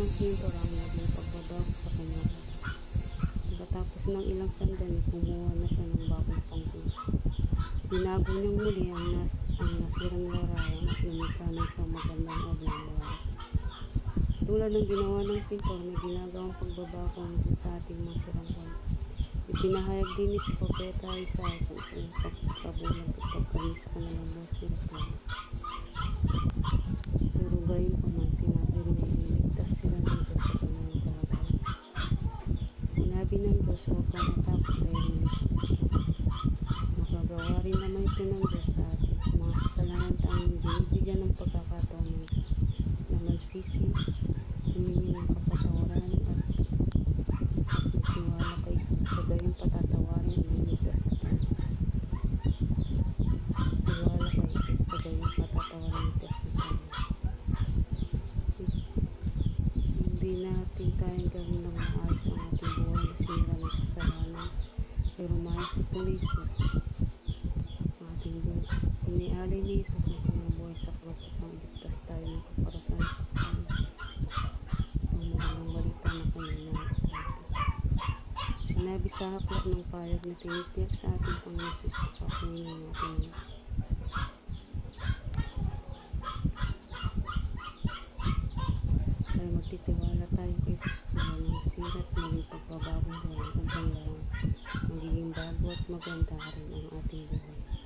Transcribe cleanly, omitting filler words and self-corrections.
ng pintor ang naging pagbabago sa kanya. Pagkatapos ng ilang sandali, kumuha na siya ng bagong pangkul. Binago niyang muli ang nasirang larawan at lumikha ng isang magandang oblong larawan. Tulad ng ginawa ng pintor, may ginagawang pagbabago din sa ating mga sirang kwento. Ipinahayag din ni Propeta Isaiah sa isang pagkabulag kapag kami sa kanilang mga spiritual. Pero gayon pa man, sinabi rin niya iligtas sila ng Diyos sa kanilang kalagayan. Sinabi ng Diyos, huwag kang matakot dahil niligtas ka. Magagawa rin naman ito ng Diyos sa atin. Mga kasalanan tayong binibigyan ng pagkakataon ng Diyos na magsisi, humingi ng kapatawaran at magtiwala kay Jesus. Sa gayon patatawarin ang niligtas natin. Tiwala kay Jesus. Sa gayon patatawarin ang niligtas natin. Hindi natin kayang gawin ng maayos ang ating buhay na sinira ng kasalanan. Pero maayos ito ni Jesus. Ating buhay. Inialay ni Jesus ang kanyang buhay sa krus upang iligtas tayo ng kaparasan sa kasalanan. Ang magandang balita na kanyang nangos sa atin. Sinabi sa aklat ng payag na tinitiyak sa ating Panginoon Jesus na papanginin natin. Kaya magtitiwala tayo kay Jesus tulad ng sirat maging pagbabagong buhay at panglalang magiging bago at maganda rin ang ating buhay.